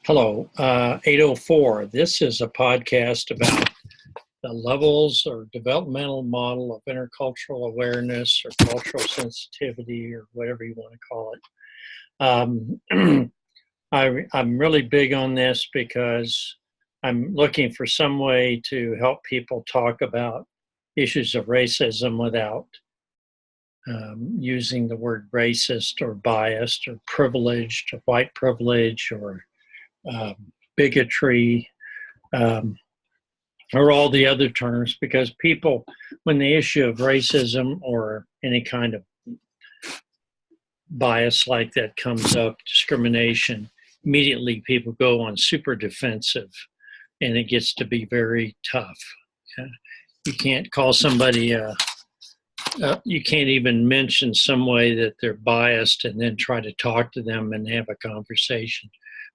Hello, 804. This is a podcast about the levels or developmental model of intercultural awareness or cultural sensitivity or whatever you want to call it. I'm really big on this because I'm looking for some way to help people talk about issues of racism without using the word racist or biased or privileged or white privilege or bigotry, or all the other terms, because people, when the issue of racism or any kind of bias like that comes up, discrimination, immediately people go on super defensive and it gets to be very tough. You can't call somebody, you can't even mention some way that they're biased and then try to talk to them and have a conversation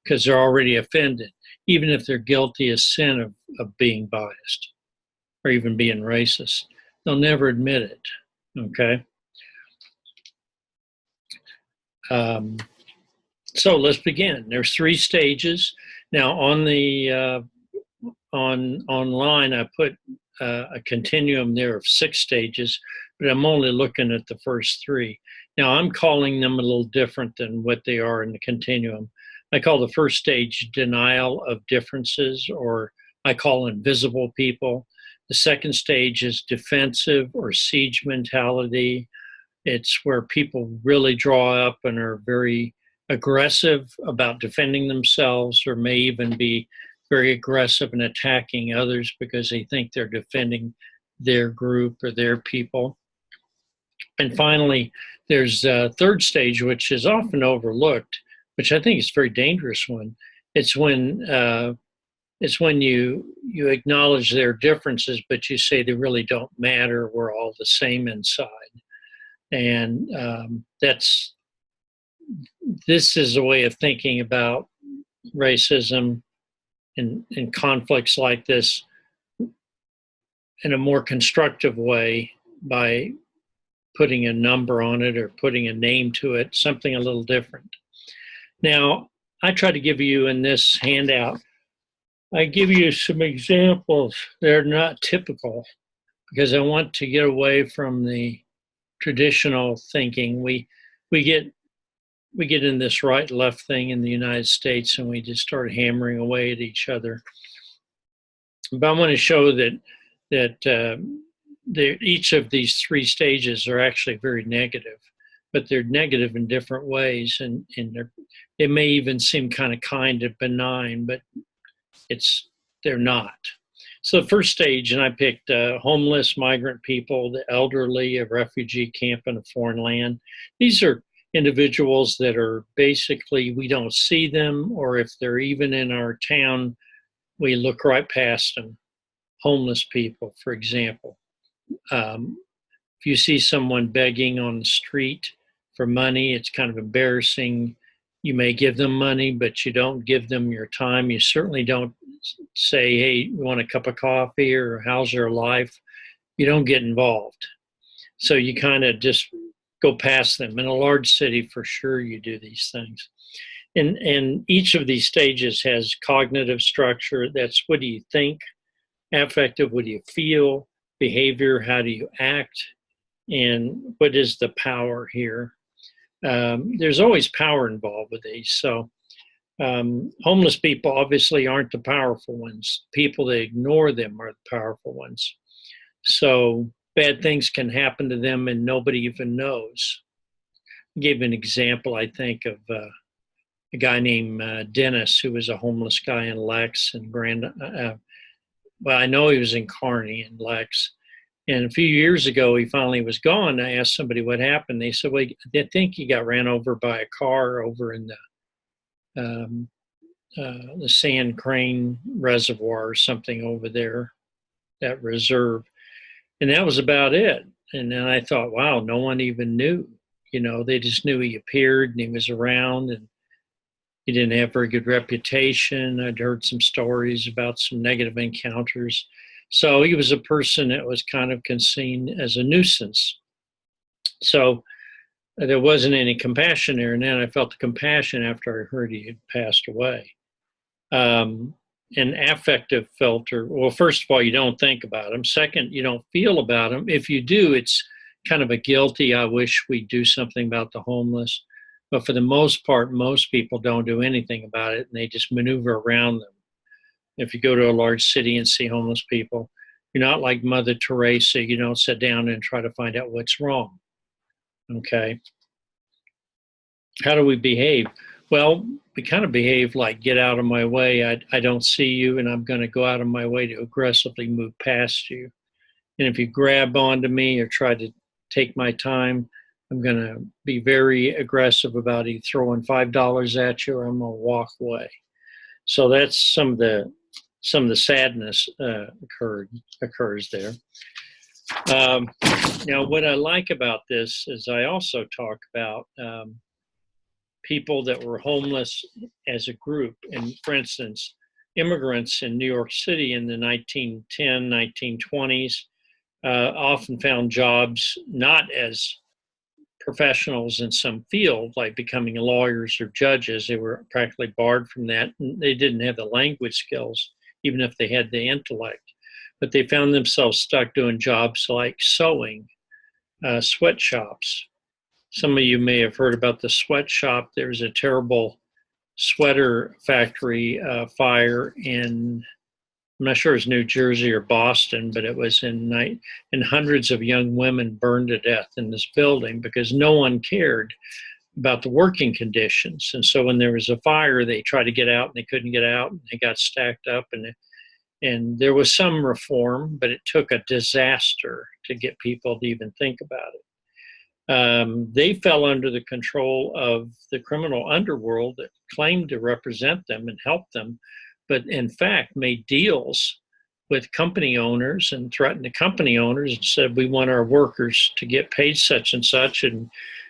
because they're already offended, even if they're guilty of sin of being biased or even being racist. They'll never admit it, okay? So let's begin. There's 3 stages. Now on the online, I put a continuum there of 6 stages, but I'm only looking at the first 3. Now I'm calling them a little different than what they are in the continuum. I call the first stage denial of differences, or I call invisible people. The second stage is defensive or siege mentality. It's where people really draw up and are very aggressive about defending themselves, or may even be very aggressive in attacking others because they think they're defending their group or their people. And finally, there's a third stage, which is often overlooked, which I think is a very dangerous one. It's when you acknowledge their differences, but you say they really don't matter. We're all the same inside, and this is a way of thinking about racism and conflicts like this in a more constructive way by putting a number on it or putting a name to it, something a little different. Now, I try to give you in this handout, I give you some examples. They're not typical because I want to get away from the traditional thinking. We get in this right-left thing in the United States and we just start hammering away at each other. But I want to show that each of these 3 stages are actually very negative, but they're negative in different ways, and they may even seem kind of benign, but they're not. So the first stage, and I picked homeless, migrant people, the elderly, a refugee camp in a foreign land. These are individuals that are basically, we don't see them, or if they're even in our town, we look right past them. Homeless people, for example. If you see someone begging on the street for money, it's kind of embarrassing. You may give them money, but you don't give them your time. You certainly don't say, hey, you want a cup of coffee, or how's your life? You don't get involved. So you kind of just go past them. In a large city, for sure, you do these things. And each of these stages has cognitive structure. That's, what do you think? Affective, what do you feel? Behavior, how do you act? And what is the power here? There's always power involved with these. So homeless people obviously aren't the powerful ones. People that ignore them are the powerful ones. So bad things can happen to them and nobody even knows. I gave an example, I think, of a guy named Dennis, who was a homeless guy in Lex and well, I know he was in Kearney and Lex. And a few years ago, he finally was gone. I asked somebody what happened. They said, well, I think he got ran over by a car over in the Sand Crane Reservoir or something over there, that reserve. And that was about it. And then I thought, wow, no one even knew. They just knew he appeared and he was around, and he didn't have a very good reputation. I'd heard some stories about some negative encounters. So he was a person that was kind of seen as a nuisance. So there wasn't any compassion there. And then I felt the compassion after I heard he had passed away. An affective filter. Well, first of all, you don't think about them. Second, you don't feel about them. If you do, it's kind of a guilty, I wish we'd do something about the homeless. But for the most part, most people don't do anything about it, and they just maneuver around them. If you go to a large city and see homeless people, you're not like Mother Teresa. You don't sit down and try to find out what's wrong. Okay. How do we behave? Well, we kind of behave like, get out of my way. I don't see you, and I'm going to go out of my way to aggressively move past you. And if you grab onto me or try to take my time, I'm going to be very aggressive about either throwing $5 at you or I'm going to walk away. So that's some of the sadness occurs there. Now, what I like about this is I also talk about people that were homeless as a group. And for instance, immigrants in New York City in the 1910, 1920s often found jobs not as professionals in some field, like becoming lawyers or judges. They were practically barred from that. And they didn't have the language skills, even if they had the intellect. But they found themselves stuck doing jobs like sewing, sweatshops. Some of you may have heard about the sweatshop. There was a terrible sweater factory fire in, I'm not sure it was New Jersey or Boston, but it was and hundreds of young women burned to death in this building because no one cared about the working conditions. And so when there was a fire, they tried to get out and they couldn't get out, and they got stacked up, and there was some reform, but it took a disaster to get people to even think about it. They fell under the control of the criminal underworld that claimed to represent them and help them, but in fact made deals with company owners and threatened the company owners and said, we want our workers to get paid such and such. And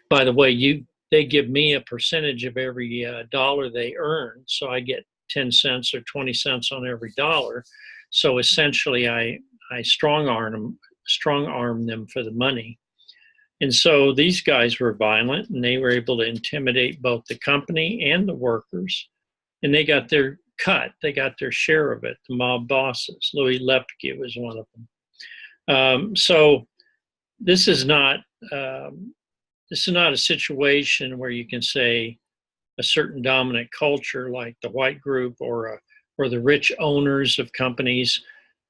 by the way, they give me a percentage of every dollar they earn. So I get 10 cents or 20 cents on every dollar. So essentially I strong arm them for the money. And so these guys were violent, and they were able to intimidate both the company and the workers, and they got their cut. They got their share of it, the mob bosses. Louis Lepke was one of them. So this is not a situation where you can say a certain dominant culture like the white group or the rich owners of companies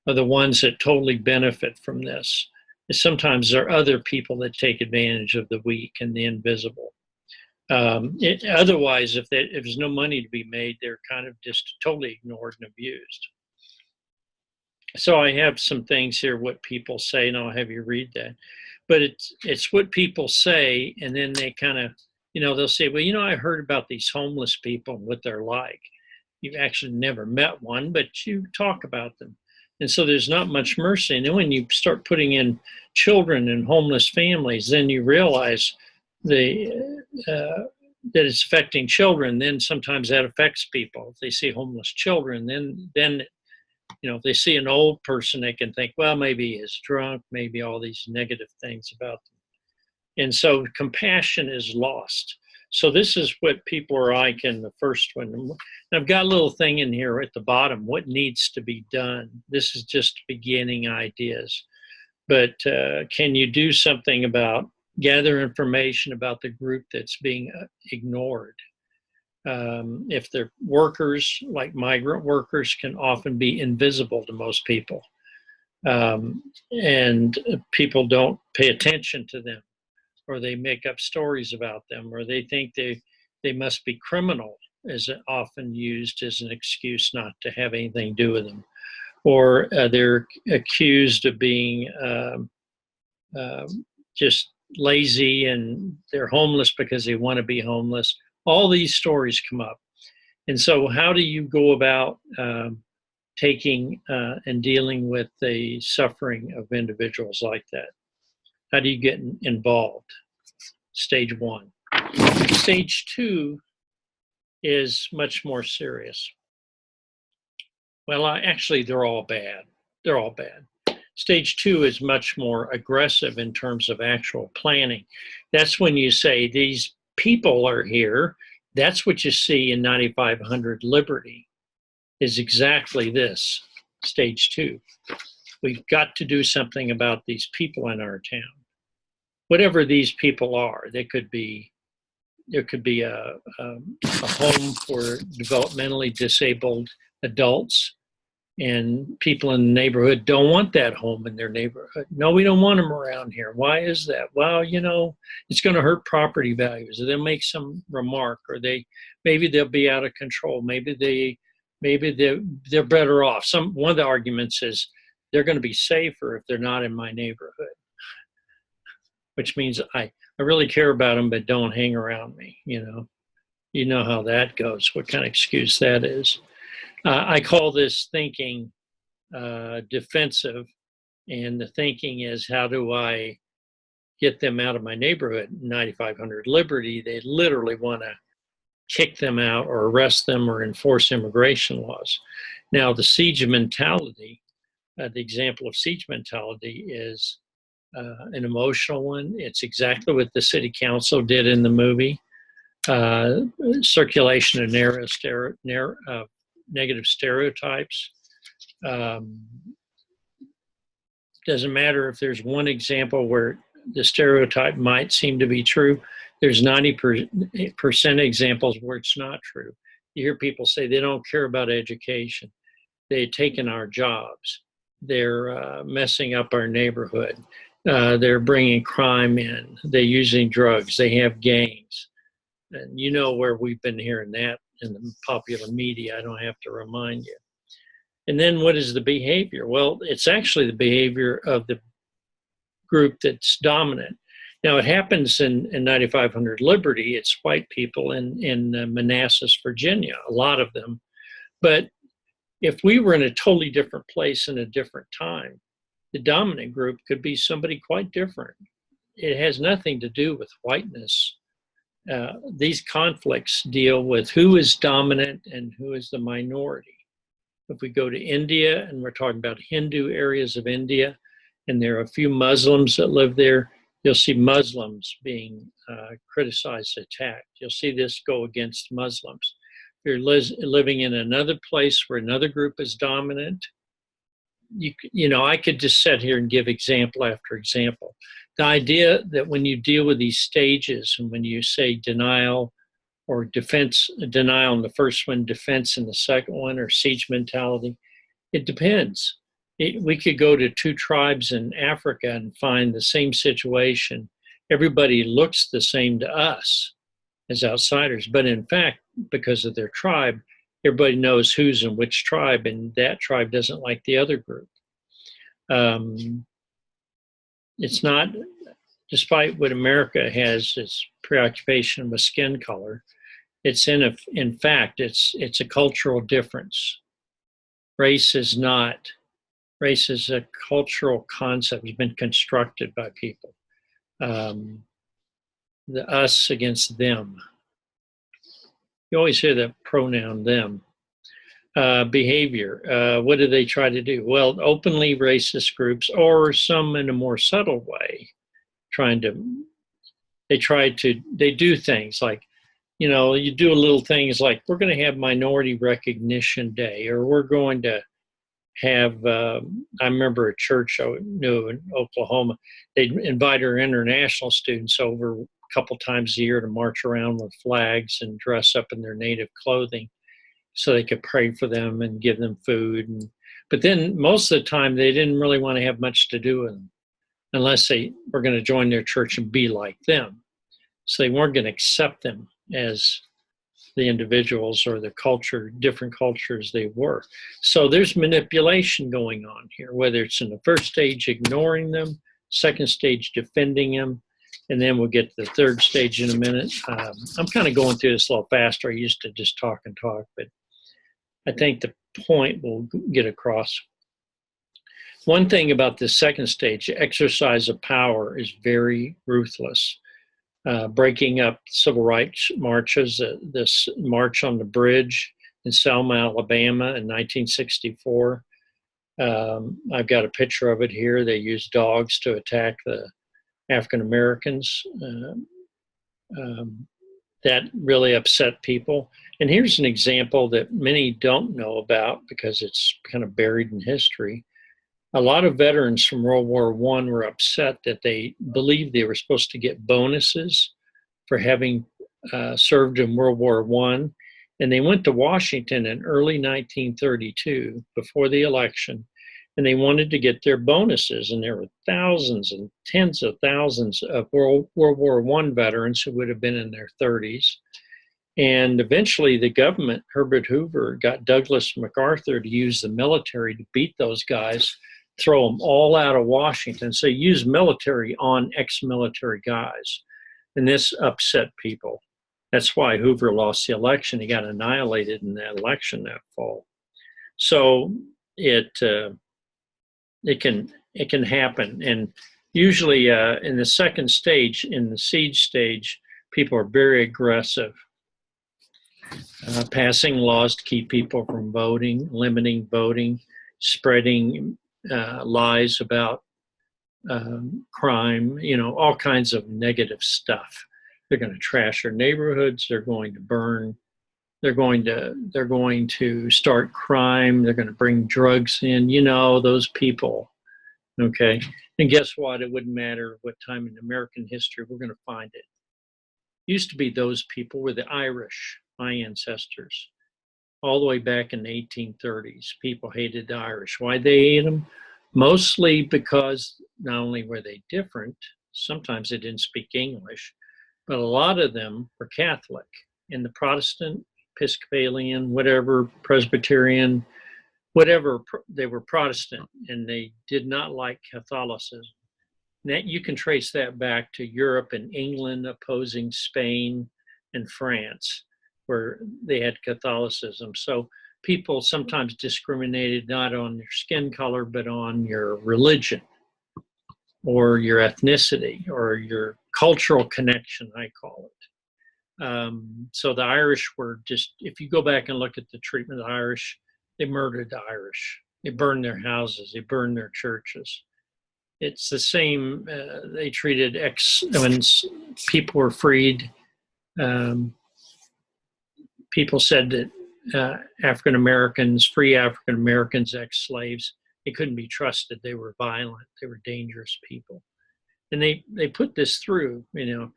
are the ones that totally benefit from this. Sometimes there are other people that take advantage of the weak and the invisible. Otherwise, if there's no money to be made, they're kind of just totally ignored and abused. So I have some things here, what people say, and I'll have you read that. But it's what people say, and then they kind of, they'll say, well, I heard about these homeless people and what they're like. You've actually never met one, but you talk about them. And so there's not much mercy. And then when you start putting in children and homeless families, then you realize that it's affecting children. Then sometimes that affects people. If they see homeless children, then if they see an old person, they can think, well, maybe he's drunk, maybe all these negative things about them. And so compassion is lost. So this is what people are like in the first one. And I've got a little thing in here at the bottom, what needs to be done. This is just beginning ideas. But can you do something about gather information about the group that's being ignored? If they're workers, like migrant workers, can often be invisible to most people. And people don't pay attention to them, or they make up stories about them, or they think they must be criminal, is often used as an excuse not to have anything to do with them. Or they're accused of being just lazy, and they're homeless because they want to be homeless. All these stories come up. And so how do you go about taking and dealing with the suffering of individuals like that? How do you get involved? Stage one. Stage two is much more serious. Well, actually, they're all bad. They're all bad. Stage two is much more aggressive in terms of actual planning. That's when you say these people are here. That's what you see in 9500 Liberty. is exactly this, stage 2. We've got to do something about these people in our town. Whatever these people are, there could be a home for developmentally disabled adults, and people in the neighborhood don't want that home in their neighborhood. No, we don't want them around here. Why is that? Well, it's going to hurt property values. Or they'll make some remark, or maybe they'll be out of control. Maybe they're better off. One of the arguments is they're going to be safer if they're not in my neighborhood, which means I really care about them, but don't hang around me. You know how that goes. What kind of excuse that is? I call this thinking defensive, and the thinking is, how do I get them out of my neighborhood? 9500 Liberty, they literally want to kick them out or arrest them or enforce immigration laws. Now, the siege mentality, the example of siege mentality is an emotional one. It's exactly what the city council did in the movie. Circulation of negative stereotypes. Doesn't matter if there's one example where the stereotype might seem to be true. There's 90% examples where it's not true. You hear people say they don't care about education. They've taken our jobs. They're messing up our neighborhood. They're bringing crime in. They're using drugs. They have gangs. And you know where we've been hearing that in the popular media. I don't have to remind you. And then what is the behavior? Well, it's actually the behavior of the group that's dominant. Now, it happens in 9500 Liberty. It's white people in Manassas, Virginia, a lot of them. But if we were in a totally different place in a different time, the dominant group could be somebody quite different. It has nothing to do with whiteness. These conflicts deal with who is dominant and who is the minority. If we go to India, and we're talking about Hindu areas of India, and there are a few Muslims that live there, you'll see Muslims being criticized, attacked. You'll see this go against Muslims. If you're living in another place where another group is dominant, I could just sit here and give example after example. The idea that when you deal with these stages, and when you say denial or defense, denial in the first one, defense in the second one, or siege mentality, it depends. We could go to 2 tribes in Africa and find the same situation. Everybody looks the same to us as outsiders, but in fact, because of their tribe, everybody knows who's in which tribe, and that tribe doesn't like the other group. It's not, despite what America has, its preoccupation with skin color, it's in fact, it's a cultural difference. Race is a cultural concept. It's been constructed by people. The us against them. You always hear the pronoun them. Behavior. What do they try to do? Well, openly racist groups, or some in a more subtle way, they do things like, you do little things like, we're going to have Minority Recognition Day, or we're going to have, I remember a church I knew in Oklahoma, they'd invite our international students over a couple times a year to march around with flags and dress up in their native clothing so they could pray for them and give them food. But then most of the time, they didn't really want to have much to do with them unless they were going to join their church and be like them. So they weren't going to accept them as the individuals or the culture, different cultures they were. So there's manipulation going on here, whether it's in the first stage, ignoring them, second stage, defending them, and then we'll get to the third stage in a minute. I'm kind of going through this a little faster. I used to just talk and talk, but I think the point will get across. One thing about this second stage, exercise of power is very ruthless. Breaking up civil rights marches, this march on the bridge in Selma, Alabama in 1964. I've got a picture of it here. They used dogs to attack the African Americans. That really upset people. And here's an example that many don't know about because it's kind of buried in history. A lot of veterans from World War I were upset that they believed they were supposed to get bonuses for having served in World War I. And they went to Washington in early 1932, before the election, and they wanted to get their bonuses. And there were thousands and tens of thousands of World War I veterans who would have been in their 30s. And eventually the government, Herbert Hoover, got Douglas MacArthur to use the military to beat those guys, throw them all out of Washington. So use military on ex-military guys. And this upset people. That's why Hoover lost the election. He got annihilated in that election that fall. So it can happen. And usually in the second stage, in the siege stage, people are very aggressive. Passing laws to keep people from voting, limiting voting, spreading lies about crime, all kinds of negative stuff. They're going to trash their neighborhoods. They're going to burn. They're going to start crime. They're going to bring drugs in. Those people. Okay, and guess what? It wouldn't matter what time in American history we're going to find it. Used to be those people were the Irish, my ancestors, all the way back in the 1830s. People hated the Irish. Why they hate them? Mostly because not only were they different, sometimes they didn't speak English, but a lot of them were Catholic. And the Protestant, Episcopalian, whatever, Presbyterian, whatever, they were Protestant, and they did not like Catholicism. That you can trace that back to Europe and England opposing Spain and France, where they had Catholicism. So people sometimes discriminated not on your skin color, but on your religion or your ethnicity or your cultural connection, I call it. So the Irish were just, if you go back and look at the treatment of the Irish, they murdered the Irish. They burned their houses. They burned their churches. It's the same. They treated when people were freed. People said that African Americans, free African Americans, ex-slaves, they couldn't be trusted. They were violent. They were dangerous people, and they put this through. The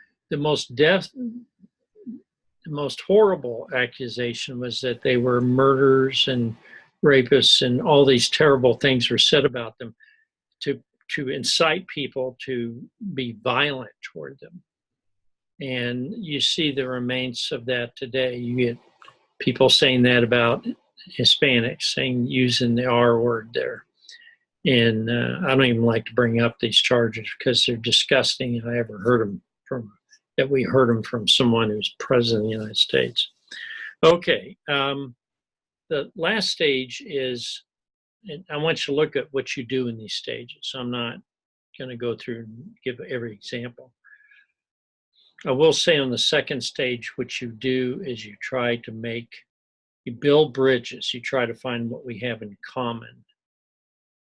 most horrible accusation was that they were murderers and rapists, and all these terrible things were said about them to incite people to be violent toward them. And you see the remains of that today. You get people saying that about Hispanics, using the R word there. And I don't even like to bring up these charges because they're disgusting. And I ever heard them we heard them from someone who's president of the United States. Okay, the last stage is, and I want you to look at what you do in these stages. I'm not going to go through and give every example. I will say on the second stage, what you do is you build bridges. You try to find what we have in common.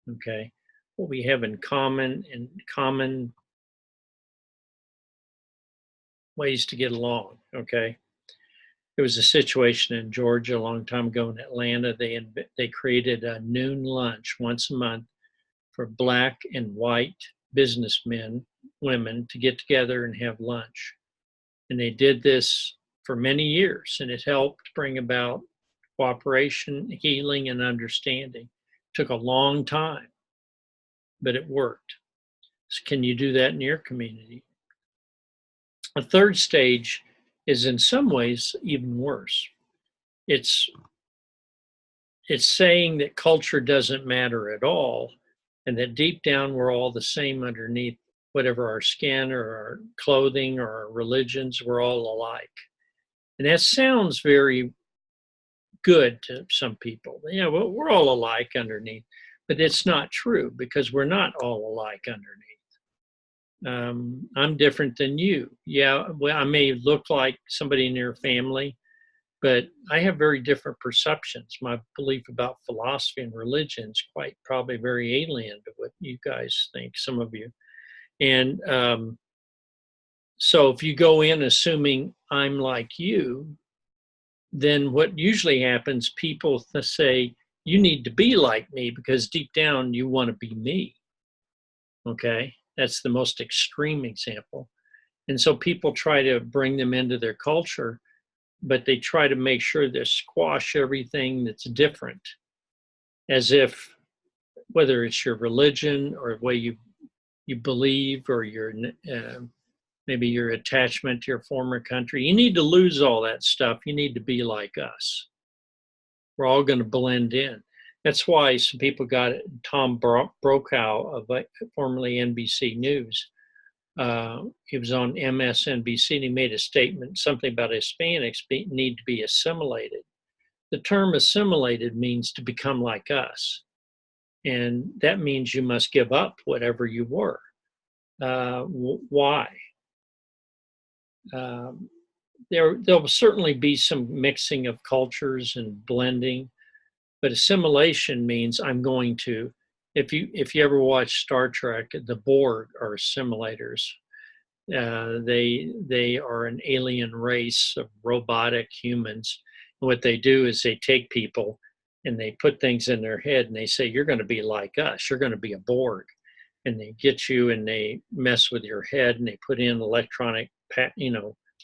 Okay, what we have in common and common ways to get along. Okay. There was a situation in Georgia a long time ago in Atlanta. They created a noon lunch once a month for Black and white businessmen, women, to get together and have lunch. And they did this for many years, and it helped bring about cooperation, healing, and understanding. It took a long time, but it worked. So can you do that in your community? A third stage is in some ways even worse. It's saying that culture doesn't matter at all, and that deep down we're all the same underneath whatever our skin or our clothing or our religions, we're all alike. And that sounds very good to some people. Well, we're all alike underneath, but it's not true because we're not all alike underneath. I'm different than you. Yeah, well, I may look like somebody in your family, but I have very different perceptions. My belief about philosophy and religion is quite probably very alien to what you guys think, some of you. And so if you go in assuming I'm like you, then what usually happens, people say, you need to be like me because deep down you want to be me. Okay, that's the most extreme example. And so people try to bring them into their culture, but they try to make sure they squash everything that's different, as if whether it's your religion or the way you believe or your maybe your attachment to your former country, you need to lose all that stuff. You need to be like us. We're all going to blend in. That's why some people got it. Tom Brokaw of formerly NBC News. He was on MSNBC and he made a statement, something about Hispanics need to be assimilated. The term assimilated means to become like us. And that means you must give up whatever you were. Why? There'll certainly be some mixing of cultures and blending, but assimilation means I'm going to, if you ever watch Star Trek, the Borg are assimilators. They are an alien race of robotic humans. And what they do is they take people and they put things in their head and they say, you're going to be like us. You're going to be a Borg. And they get you and they mess with your head and they put in electronic,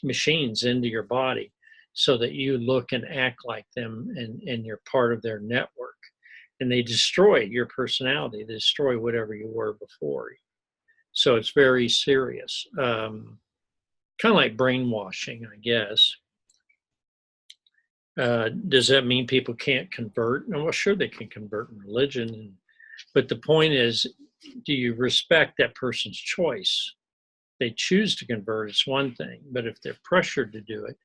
machines into your body so that you look and act like them and you're part of their network. And they destroy your personality. They destroy whatever you were before. So it's very serious. Kind of like brainwashing, I guess. Does that mean people can't convert? No, well, sure they can convert in religion. But the point is, do you respect that person's choice? They choose to convert, it's one thing, but if they're pressured to do it,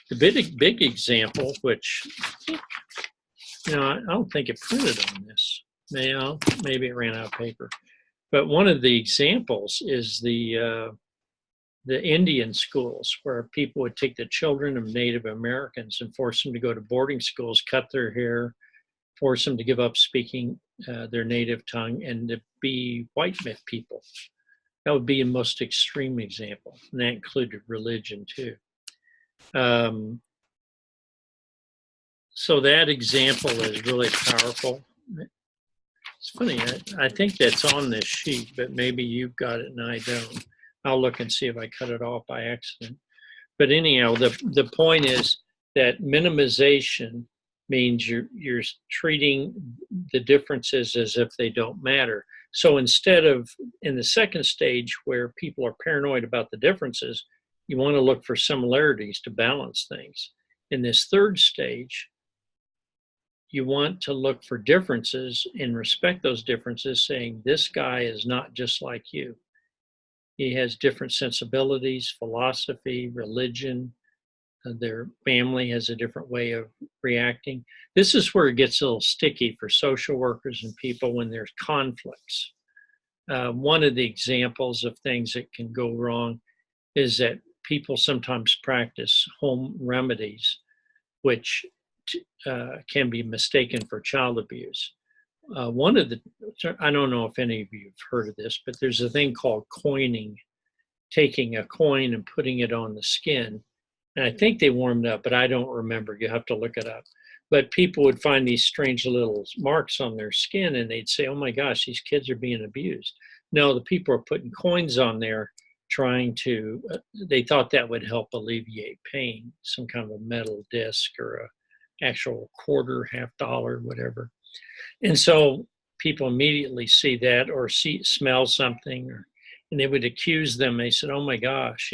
the big example, which, I don't think it printed on this. Maybe it ran out of paper. But one of the examples is the Indian schools where people would take the children of Native Americans and force them to go to boarding schools, cut their hair, force them to give up speaking their native tongue and to be white people. That would be a most extreme example, and that included religion too. So that example is really powerful. It's funny, I think that's on this sheet, but maybe you've got it and I don't. I'll look and see if I cut it off by accident. But anyhow, the point is that minimization means you're treating the differences as if they don't matter. So instead of in the second stage where people are paranoid about the differences, you want to look for similarities to balance things. In this third stage, you want to look for differences and respect those differences, saying this guy is not just like you. He has different sensibilities, philosophy, religion. Their family has a different way of reacting. This is where it gets a little sticky for social workers and people when there's conflicts. One of the examples of things that can go wrong is that people sometimes practice home remedies, which can be mistaken for child abuse. I don't know if any of you have heard of this, but there's a thing called coining, taking a coin and putting it on the skin. And I think they warmed up, but I don't remember. You have to look it up. But people would find these strange little marks on their skin and they'd say, oh my gosh, these kids are being abused. No, the people are putting coins on there trying to, they thought that would help alleviate pain, some kind of a metal disc or a actual quarter, $50, whatever. And so people immediately see that or smell something, and they would accuse them. They said, oh my gosh,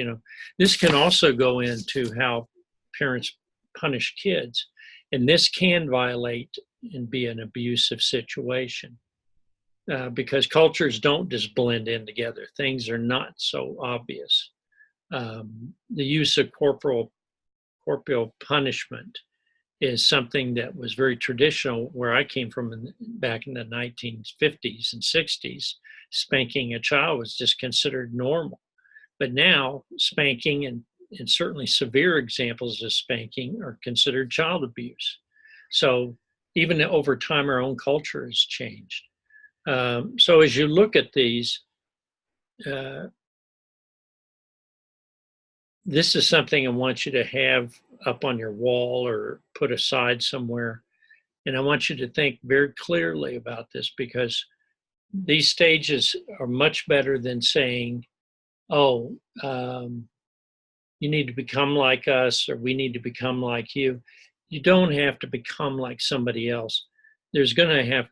this can also go into how parents punish kids. And this can violate and be an abusive situation because cultures don't just blend in together. Things are not so obvious. The use of corporal punishment is something that was very traditional where I came from back in the 1950s and 60s. Spanking a child was just considered normal. But now spanking and certainly severe examples of spanking are considered child abuse. So even over time, our own culture has changed. So as you look at these, this is something I want you to have up on your wall or put aside somewhere. And I want you to think very clearly about this, because these stages are much better than saying, oh, you need to become like us, or we need to become like you. You don't have to become like somebody else. There's going to have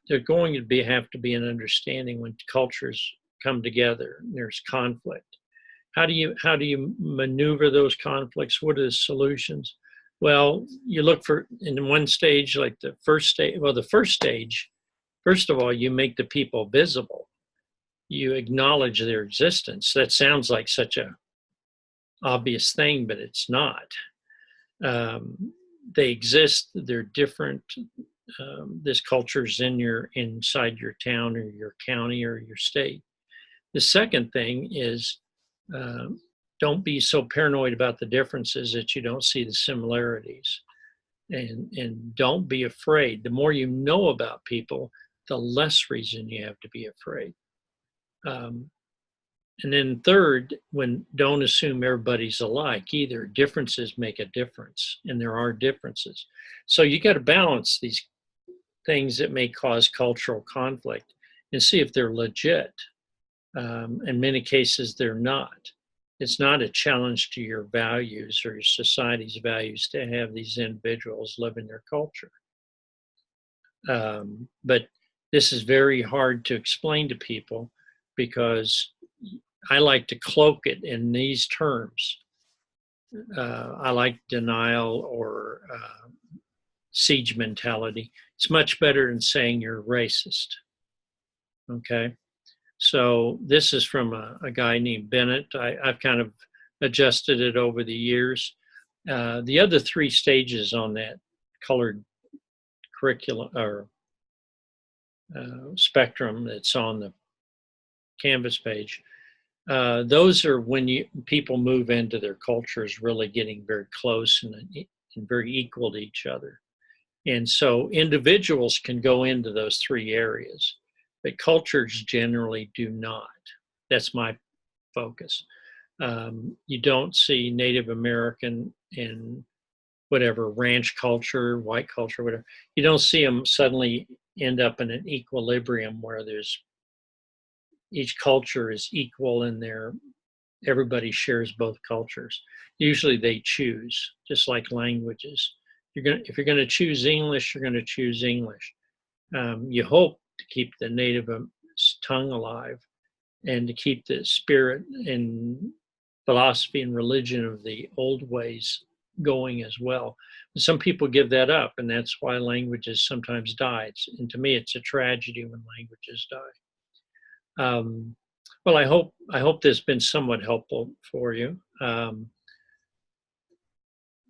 to be an understanding when cultures come together and there's conflict. How do you maneuver those conflicts? What are the solutions? Well, you look for, in one stage, like the first stage. Well, the first stage, first of all, you make the people visible. You acknowledge their existence. That sounds like such a obvious thing, but it's not. They exist. They're different. This culture's inside your town or your county or your state. The second thing is, don't be so paranoid about the differences that you don't see the similarities, and don't be afraid. The more you know about people, the less reason you have to be afraid. And then third, don't assume everybody's alike either. Differences make a difference, and there are differences. So you got to balance these things that may cause cultural conflict and see if they're legit. In many cases, they're not. It's not a challenge to your values or your society's values to have these individuals live in their culture. But this is very hard to explain to people, because I like to cloak it in these terms. I like denial or siege mentality. It's much better than saying you're racist. Okay. So this is from a guy named Bennett. I've kind of adjusted it over the years. The other three stages on that colored curriculum or spectrum that's on the Canvas page, those are when people move into their cultures, really getting very close and very equal to each other. And so individuals can go into those three areas, but cultures generally do not. That's my focus. You don't see Native American and whatever ranch culture, white culture, whatever. You don't see them suddenly end up in an equilibrium where each culture is equal in everybody shares both cultures. Usually they choose, just like languages. If you're gonna choose English, you're gonna choose English. You hope to keep the native tongue alive and to keep the spirit and philosophy and religion of the old ways going as well. But some people give that up, and that's why languages sometimes die. And to me, it's a tragedy when languages die. Well, I hope this has been somewhat helpful for you.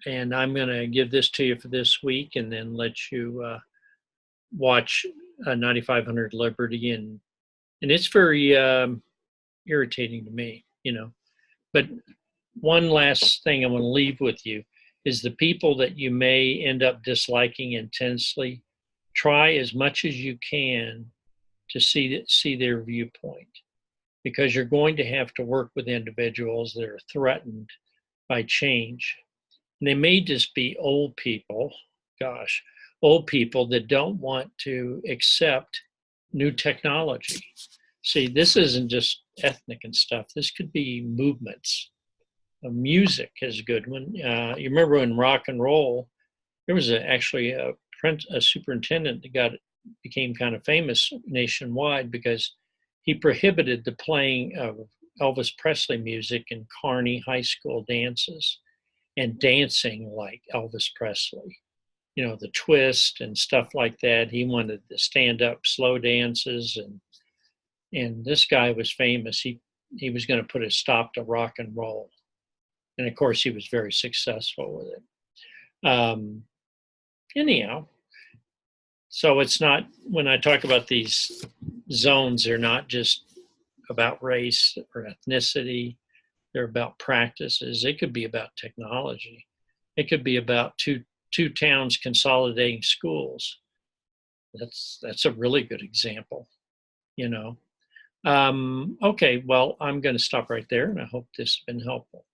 And I'm going to give this to you for this week, and then let you watch 9500 Liberty, and it's very irritating to me, But one last thing I want to leave with you is the people that you may end up disliking intensely. Try as much as you can to see their viewpoint, because you're going to have to work with individuals that are threatened by change. And they may just be old people, old people that don't want to accept new technology. See, this isn't just ethnic and stuff. This could be movements. Music is a good one. You remember in rock and roll, there was actually a superintendent that became kind of famous nationwide because he prohibited the playing of Elvis Presley music in Kearney high school dances and dancing like Elvis Presley. The twist and stuff like that. He wanted the stand-up slow dances, and this guy was famous. He was going to put a stop to rock and roll. And of course, he was very successful with it. Anyhow, so it's not, when I talk about these zones, they're not just about race or ethnicity. They're about practices. It could be about technology. It could be about two towns consolidating schools. That's a really good example, Okay, well, I'm going to stop right there, and I hope this has been helpful.